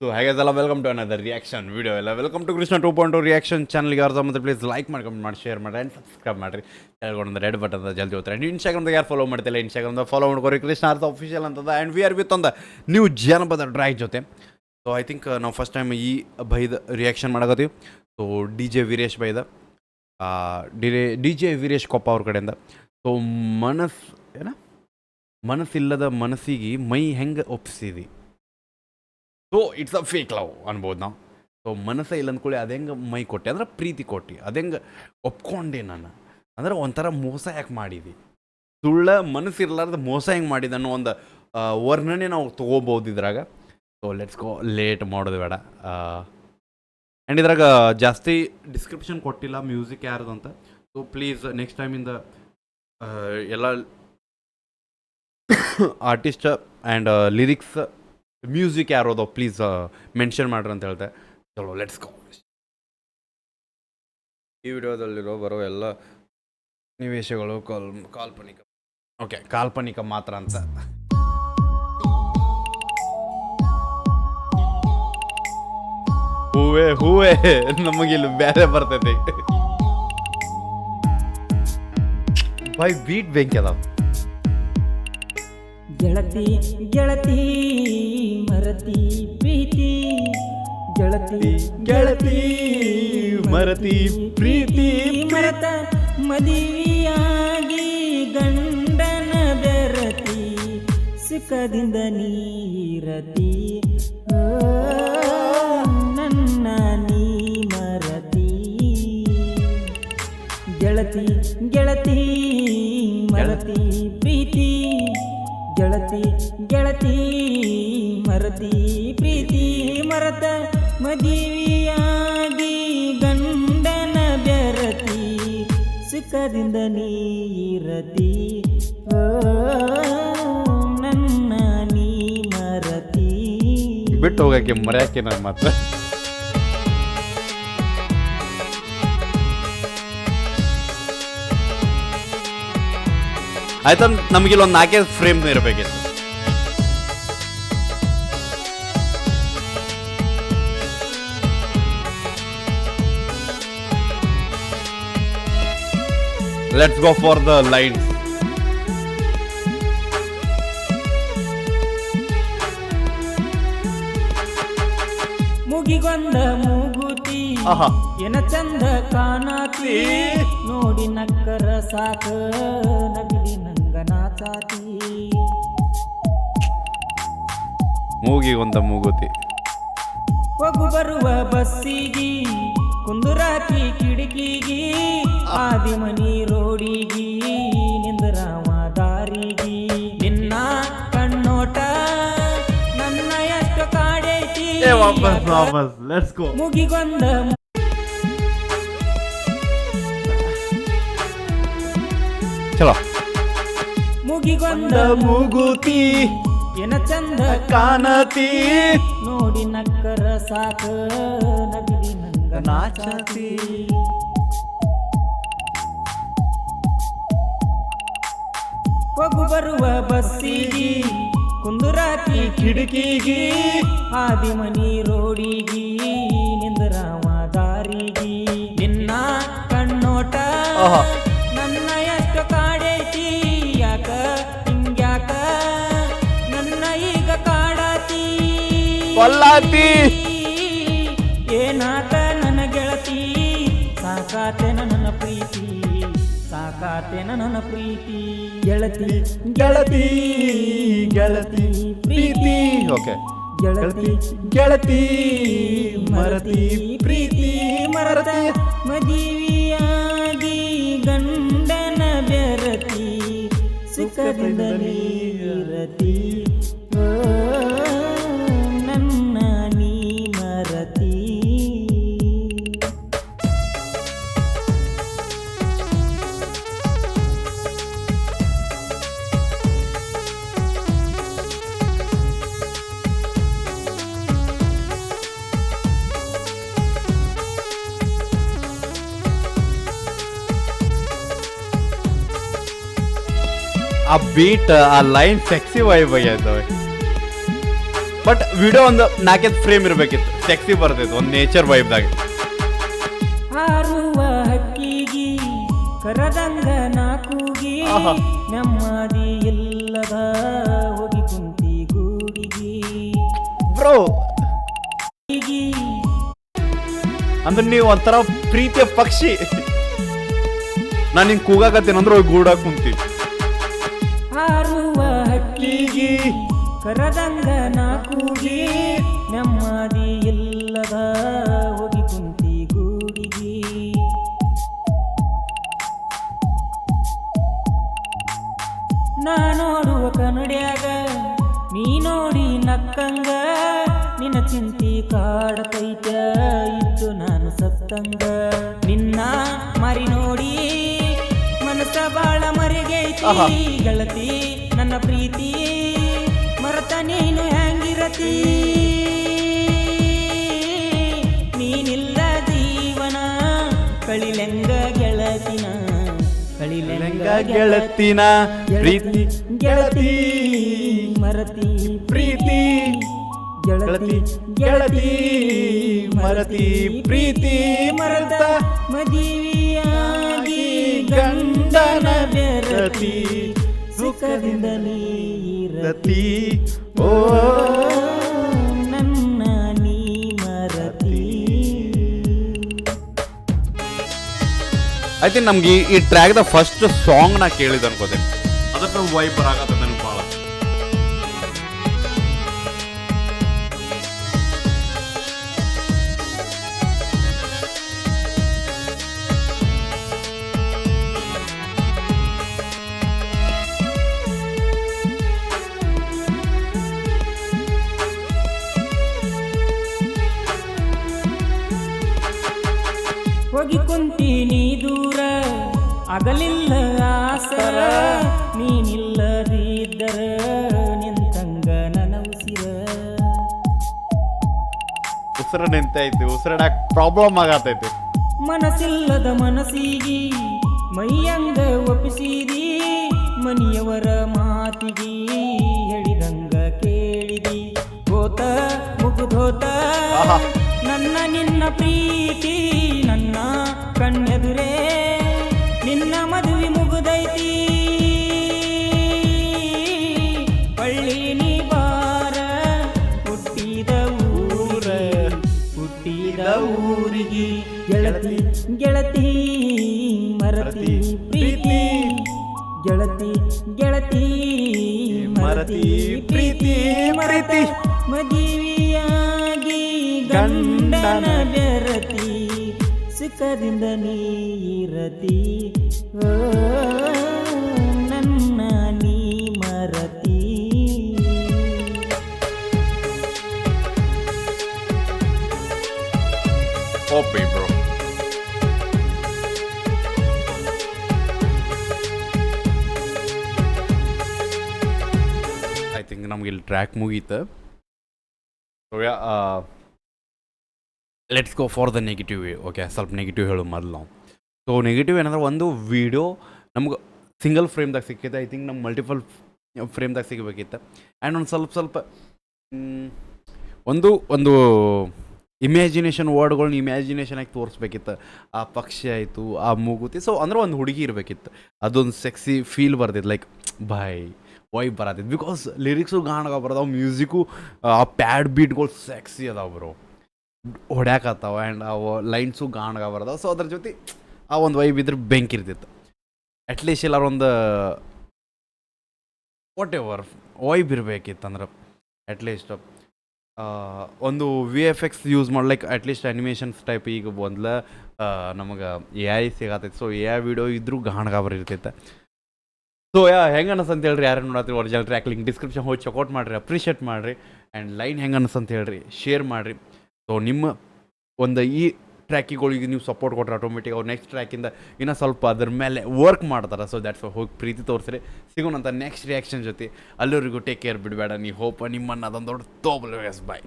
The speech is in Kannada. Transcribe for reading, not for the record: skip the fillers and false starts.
ಸೊ ಹಾಗೆಲ್ಲ welcome to another reaction video ಎಲ್ಲ ವೆಲ್ಕಮ್ ಟು ಕೃಷ್ಣ 2.2 ರಿಯಾಕ್ಷನ್ ಚಾನಲ್ಗೆ ಯಾರ್ದು ಮತ್ತು ಪ್ಲೀಸ್ ಲೈಕ್ ಮಾಡಿ ಕಮೆಂಟ್ ಮಾಡಿ ಶೇರ್ ಮಾಡಿ ಆ್ಯಂಡ್ ಸಬ್ಸ್ಕ್ರೈಬ್ ಮಾಡಿರಿ ಹೇಳ್ಕೊಂಡು ರೆಡ್ ಬಟನ್ ಜಲ್ದಿ ಹೋಗ್ತಾರೆ ಆ್ಯಂಡ್ ಇನ್ಸ್ಟಾಗ್ರಾಮ್ದಾಗ ಯಾರು ಫಾಲೋ ಮಾಡ್ತಿಲ್ಲ ಇನ್ಸ್ಟಾಗ್ರಾಮ್ದಾಗ ಫಾಲೋ ಮಾಡ್ಕೋರಿ ಕೃಷ್ಣ ಅರ್ಥ ಅಫಿಷಿಯಲ್ ಅಂತದ ಆ್ಯಂಡ್ ವಿ ಆರ್ ವಿತ್ ಒಂದು ನ್ಯೂ ಜನಪದ ಡ್ರೈ ಜೊತೆ ಸೊ ಐ ಥಿಂಕ್ ನಾವು ಫಸ್ಟ್ ಟೈಮ್ ಈ ಬೈದ ರಿಯಾಕ್ಷನ್ ಮಾಡಕತ್ತೀವಿ so D J Veeresh by the D J Veeresh Koppa ಅವ್ರ ಕಡೆಯಿಂದ ಸೊ ಮನಸ್ಸಿಲ್ಲದ ಮನಸ್ಸಿಗೆ ಮೈ ಹೆಂಗೆ ಒಪ್ಸಿದಿ so it's a fake love ಅನ್ಬೋದು ನಾವು ಸೊ ಮನಸ್ಸೇ ಇಲ್ಲ ಅಂದ್ಕೊಳ್ಳಿ ಅದು ಹೆಂಗೆ ಮೈ ಕೊಟ್ಟೆ ಅಂದ್ರೆ ಪ್ರೀತಿ ಕೊಟ್ಟು ಅದು ಹೆಂಗೆ ಒಪ್ಕೊಂಡೆ ನಾನು ಅಂದ್ರೆ ಒಂಥರ ಮೋಸ ಯಾಕೆ ಮಾಡಿದಿ ಸುಳ್ಳ ಮನಸ್ಸಿರ್ಲಾರ್ದು ಮೋಸ ಹೆಂಗೆ ಮಾಡಿದೆ ಅನ್ನೋ ಒಂದು ವರ್ಣನೆ ನಾವು ತೊಗೋಬೋದು ಇದ್ರಾಗ ಸೊ ಲೆಟ್ಸ್ ಗೋ ಲೇಟ್ ಮಾಡೋದು ಬೇಡ ಆ್ಯಂಡ್ ಇದ್ರಾಗ ಜಾಸ್ತಿ ಡಿಸ್ಕ್ರಿಪ್ಷನ್ ಕೊಟ್ಟಿಲ್ಲ ಮ್ಯೂಸಿಕ್ ಯಾರ್ದು ಅಂತ ಸೊ ಪ್ಲೀಸ್ ನೆಕ್ಸ್ಟ್ ಟೈಮಿಂದ ಎಲ್ಲ ಆರ್ಟಿಸ್ಟ್ ಆ್ಯಂಡ್ ಲಿರಿಕ್ಸ್ ಮ್ಯೂಸಿಕ್ ಯಾರೋದು ಪ್ಲೀಸ್ ಮೆನ್ಷನ್ ಮಾಡ್ರಿ ಅಂತ ಹೇಳ್ತೆ ಚಲೋ ಲೆಟ್ಸ್ ಗೋ. ಈ ವಿಡಿಯೋದಲ್ಲಿರೋ ಬರೋ ಎಲ್ಲ ನಿವೇಶಗಳು ಕಾಲ್ಪನಿಕ ಓಕೆ ಕಾಲ್ಪನಿಕ ಮಾತ್ರ ಅಂತ ಹೂವೇ ನಮಗಿಲ್ಲಿ ಬೇರೆ ಬರ್ತೈತಿ ಬೈ ಬೀಟ್ ಬೆಂಕಿ ಅದಾವ ಗೆಳತಿ ಗೆಳತಿ ಮರತಿ ಪ್ರೀತಿ ಗೆಳತಿ ಗೆಳತಿ ಮರತಿ ಪ್ರೀತಿ ಮರತ ಮದುವೆಯಾಗಿ ಗಂಡನ ಬೆರತಿ ಸುಖದಿಂದ ನೀರತಿ ಓ, ನನ್ನ ನೀ ಮರತಿ ಗೆಳತಿ ಗೆಳತಿ ಮರತಿ ಪ್ರೀತಿ ಗೆಳತಿ ಗೆಳತಿ ಮರತಿ ಪ್ರೀತಿ ಮರತ ಮದುವೆಯಾಗಿ ಗಂಡನ ಬೆರತಿ ಸುಖದಿಂದ ನೀರತಿ ಓ, ನನ್ನ ನೀ ಮರತಿ ಬಿಟ್ಟು ಹೋಗಕ್ಕೆ ಮರ್ಯಾಕೆ ನನ್ನ ಮಾತ್ರ ಆಯ್ತಾ ನಮಗಿಲ್ಲೊಂದು 4 ಫ್ರೇಮ್ ಇರಬೇಕಿತ್ತು let's go for the lines ಮುಗಿಗೊಂದ ಮೂಗುತಿ ಆಹಾ ಎನ ಚಂದ ಕಾಣತಿ ನೋಡಿ ನಕ್ಕರ ಸಾಕ ನಗಲಿ ನಂಗ ನಾಚಾತಿ ಮೂಗಿಗೊಂದ ಮೂಗುತಿ ಹೋಗು ಬರುವ ಬಸ್ಸಿಗಿ ಕುಂದುರಾಕಿ ಕಿಟಕಿಗಿ ಆದಿಮನಿ ರೋಡಿಗಿ ನಿಂದರಾಮ ದಾರಿಗಿ ನಿನ್ನ ಕಣ್ಣೋಟ ನನ್ನ ಎಷ್ಟು ಕಾಡೈತಿ ವಾಪಸ್ ಲೆಟ್ಸ್ ಗೋ ಮುಗಿಗೊಂದ ಚಲೋ ಮುಗಿಗೊಂದ ಮೂಗುತಿ ಎನ ಚಂದ ಕಾಣತಿ ನೋಡಿ ನಕ್ಕರ ಸಾಕ ನಗಲಿ ನಂಗ ನಾಚಾತಿ ಹೋಗು ಬರುವ ಬಸ್ಸಿಗಿ ಕುಂದುರಾಕಿ ಕಿಟಕಿಗಿ ಆದಿಮನಿ ರೋಡಿಗಿ ನಿಂದರಾಮ ದಾರಿಗಿ ನಿನ್ನ ಕಣ್ಣೋಟ ಆಹಾ. ನನ್ನ ಎಷ್ಟು ಕಾಡೈತಿ ಯಾಕ ಹಿಂಗ್ಯಾಕ ನನ್ನ ಈಗ ಕಾಡಾತಿ ಕೊಲ್ಲಾತಿ ಏನಾತ ನನ್ನ ಗೆಳತಿ ಸಾಕಾತೆನ ನನ್ನ ಪ್ರೀತಿ ಸಾಕಾತೆನ ನನ್ನ ಪ್ರೀತಿ ಗೆಳತಿ ಗೆಳತಿ ಗೆಳತಿ ಪ್ರೀತಿ ಓಕೆ ಗೆಳತಿ ಗೆಳತಿ ಮರತಿ ಪ್ರೀತಿ ಮರತ ಮದುವೆಯಾಗಿ ಗಂಡನ ಬೆರತಿ ಸುಖದಿಂದ ನೀರತಿ ಓ, ನನ್ನ ನೀ ಮರತಿ ಆ ಬೀಟ್ ಆ ಲೈನ್ ಸೆಕ್ಸಿ ವೈಬ್ ಆಗ್ಯಾಯ್ತವೆ ಬಟ್ ವಿಡಿಯೋ ಒಂದು 4 ಫ್ರೇಮ್ ಇರಬೇಕಿತ್ತು, ಸೆಕ್ಸಿ ಬರ್ತಿತ್ತು, ಒಂದು ನೇಚರ್ ವೈಬ್ದಾಗ. ಹಾರುವ ಹಕ್ಕಿಗಿ ಕರದಂಗ ನಾಕೂಗಿ ಆಹಾ. ನೆಮ್ಮದಿ ಇಲ್ಲದ ಹೋಗಿ ಕುಂತಿ ಗೂಡಿಗಿ ಬ್ರೋ ಹೀಗಿ ಅಂದ್ರೆ ನೀವು ಒಂಥರ ಪ್ರೀತಿಯ ಪಕ್ಷಿ. ನಾನು ಹಿಂಗೆ ಕೂಗಾಕತ್ತೇನಂದ್ರೆ ಹೋಗಿ ಗೂಡಾಗ ಕುಂತಿ. ಹಾರುವ ಹಕ್ಕಿಗಿ ಕರದಂಗ ನಾಕೂಗಿ ನೆಮ್ಮದಿ ಇಲ್ಲದ ಹೋಗಿ ಕುಂತಿ ಗೂಡಿಗಿ ನಾ ನೋಡುವ ಕನ್ನಡ್ಯಾಗ ನೀ ನೋಡಿ ನಕ್ಕಂಗ ನಿನ್ನ ಚಿಂತಿ ಕಾಡತೈತ ಇದ್ದು ನಾನು ಸತ್ತಂಗ ನಿನ್ನ ಮರಿ ನೋಡಿ ಮನಸ ಬಾಳ ಮರಿಗೈತಿ ಆಹಾ. ಗೆಳತಿ ನನ್ನ ಪ್ರೀತಿ ಮರತ ನೀನು ಹೆಂಗಿರತಿ ನೀನಿಲ್ಲ ಜೀವನ ಕಳಿಲೆಂಗ ಗೆಳತಿನ ಕಳಿಲೆಂಗ ಗೆಳತಿನ ಪ್ರೀತಿ ಗೆಳತಿ ಮರತಿ ಪ್ರೀತಿ ಗೆಳತಿ ಗೆಳತಿ ಮರತಿ ಪ್ರೀತಿ ಮರದ ಮದುವೆಯಾಗಿ ಗಂಡನ ಬೆರತಿ ಸುಖದಿಂದ ನೀರತಿ ರತಿ ಓ ನನ್ನ ನೀ ಮರತಿ ಐ ಥಿಂಕ್ ನಮ್ಗೆ ಈ ಟ್ರ್ಯಾಕ್ದ ಫಸ್ಟ್ ಸಾಂಗ್ ನಾ ಕೇಳಿದ್ ಅನ್ಕೋತೇನೆ, ಅದಕ್ಕೆ ವೈಬ್ ಬರಾಕತ್ತ ನನಗೆ ಭಾಳ. ಹೋಗಿ ಕುಂತೀನಿ ದೂರ ಅಗಲಿಲ್ಲ ಆಸರ ನೀನಿಲ್ಲದಿದ್ದರ ನಿಂತಂಗ ನನ್ನ ಉಸಿರ ಉಸಿರ ನಿಂತೈತಿ, ಉಸಿರಾಡಕ್ ಪ್ರಾಬ್ಲಮ್ ಆಗತೈತಿ. ಮನಸ್ಸಿಲ್ಲದ ಮನಸ್ಸಿಗಿ ಮೈಯಂಗ ಒಪ್ಪಿಸಿದಿ ಮನಿಯವರ ಮಾತಿಗಿ ಹೇಳಿದಂಗ ಕೇಳಿದಿ ಹೋತ ಮುಗುದೋತ ಆಹಾ. ನನ್ನ ನಿನ್ನ ಪ್ರೀತಿ ನನ್ನ ಕಣ್ಣೆದುರೇ ನಿನ್ನ ಮದುವೆ ಮುಗುದೈತಿ ಪಳ್ಳಿ ನೀ ಬಾರ ಹುಟ್ಟಿದ ಊರಿಗೆ ಗೆಳತಿ ಗೆಳತಿ ಮರತಿ ಪ್ರೀತಿ ಗೆಳತಿ ಗೆಳತಿ ಮರತಿ ಪ್ರೀತಿ ಮರತಿ ಮದುವೆಯಾಗಿ ಗಂಡನ ಬೆರತಿ ಸುಖದಿಂದ ನೀರತಿ ಓ ನನ್ನ ನೀ ಮರತಿ ಓಪಿ ಬ್ರೋ. ಐ ಥಿಂಕ್ ನಮ್ಗೆ ಇಲ್ಲಿ ಟ್ರ್ಯಾಕ್ ಮುಗೀತು. So yeah let's go for the negative way. Okay, ಸ್ವಲ್ಪ ನೆಗೆಟಿವ್ ಹೇಳು ಮೊದಲು ನಾವು. ಸೊ ನೆಗೆಟಿವ್ ಏನಂದ್ರೆ ಒಂದು ವಿಡಿಯೋ ನಮ್ಗೆ ಸಿಂಗಲ್ ಫ್ರೇಮ್ದಾಗ ಸಿಕ್ಕಿತ್ತು, ಐ ಥಿಂಕ್ ನಮ್ಗೆ ಮಲ್ಟಿಪಲ್ ಫ್ರೇಮ್ದಾಗ ಸಿಗಬೇಕಿತ್ತು. ಆ್ಯಂಡ್ ಒಂದು ಸ್ವಲ್ಪ ಒಂದು ಇಮ್ಯಾಜಿನೇಷನ್ ವರ್ಡ್ಗಳನ್ನ ಇಮ್ಯಾಜಿನೇಷನಾಗಿ ತೋರಿಸ್ಬೇಕಿತ್ತು. ಆ ಪಕ್ಷಿ ಆಯಿತು, ಆ ಮೂಗುತಿ. ಸೊ ಅಂದ್ರೆ ಒಂದು ಹುಡುಗಿ ಇರಬೇಕಿತ್ತು, ಅದೊಂದು ಸೆಕ್ಸಿ ಫೀಲ್ ಬರ್ತಿತ್ತು, ಲೈಕ್ ಬಾಯ್ ವೈಬ್ ಬರತ್ತಿತ್ತು. ಬಿಕಾಸ್ ಲಿರಿಕ್ಸು ಗಾಣಗ ಬರ್ತಾವ, ಮ್ಯೂಸಿಕ್ಕು ಆ ಪ್ಯಾಡ್ ಬೀಟ್ಗಳು ಸೆಕ್ಸಿ ಅದಾವ ಬ್ರೋ, ಹೊಡ್ಯಾಕತ್ತಾವ. ಆ್ಯಂಡ್ ಅವು ಲೈನ್ಸು ಗಾಣಗ ಬರ್ತಾವ. ಸೊ ಅದ್ರ ಜೊತೆ ಆ ಒಂದು ವೈಬ್ ಇದ್ರೆ ಬೆಂಕಿ ಇರ್ತಿತ್ತು. ಅಟ್ಲೀಸ್ಟ್ ಎಲ್ಲಾರು ಒಂದು ವಾಟ್ ಎವರ್ ವೈಬ್ ಇರಬೇಕಿತ್ತು. ಅಂದ್ರೆ ಅಟ್ಲೀಸ್ಟ್ ಒಂದು ವಿ ಎಫ್ ಎಕ್ಸ್ ಯೂಸ್ ಮಾಡ್ಲಿಕ್ಕೆ ಅಟ್ಲೀಸ್ಟ್ ಅನಿಮೇಷನ್ಸ್ ಟೈಪ್ ಈಗ ಮೊದಲ ನಮಗೆ ಎ ಐ ಸಿಗತೈತೆ. ಸೊ ಎ ಐ ವಿಡಿಯೋ ಇದ್ರೂ ಗಾಣಗಾಬರ್ ಇರ್ತೈತೆ. ಸೊ ಹೆಂಗೆ ಅನಿಸ್ತಂತ ಹೇಳ್ರಿ, ಯಾರು ನೋಡತ್ತೀರಿ ಒರಿಜಿನಲ್ ಟ್ರ್ಯಾಕ್ ಲಿಂಕ್ ಡಿಸ್ಕ್ರಿಪ್ಷನ್ ಹೋಗಿ ಚೆಕ್ಔಟ್ ಮಾಡಿರಿ, ಅಪ್ರಿಷಿಯೇಟ್ ಮಾಡಿರಿ. ಆ್ಯಂಡ್ ಲೈನ್ ಹೆಂಗೆ ಅನಿಸ್ತಂತ ಹೇಳ್ರಿ, ಶೇರ್ ಮಾಡಿರಿ. ಸೊ ನಿಮ್ಮ ಒಂದು ಈ ಟ್ರ್ಯಾಕಿಗಳಿಗೆ ನೀವು ಸಪೋರ್ಟ್ ಕೊಟ್ಟರೆ ಆಟೋಮೆಟಿಕ್ ಅವ್ರು ನೆಕ್ಸ್ಟ್ ಟ್ರ್ಯಾಕಿಂದ ಇನ್ನೂ ಸ್ವಲ್ಪ ಅದ್ರ ಮೇಲೆ ವರ್ಕ್ ಮಾಡ್ತಾರೆ. ಸೊ ದ್ಯಾಟ್ಸ್ ಹೋಗಿ ಪ್ರೀತಿ ತೋರಿಸ್ರಿ. ಸಿಗೋಣಂತ ನೆಕ್ಸ್ಟ್ ರಿಯಾಕ್ಷನ್ ಜೊತೆ. ಅಲ್ಲಿವರೆಗೂ ಟೇಕ್ ಕೇರ್, ಬಿಡಬೇಡ ನೀ ಹೋಪ ನಿಮ್ಮನ್ನು ಅದೊಂದು ದೊಡ್ಡ ತೋಬಲ್. ಬಾಯ್.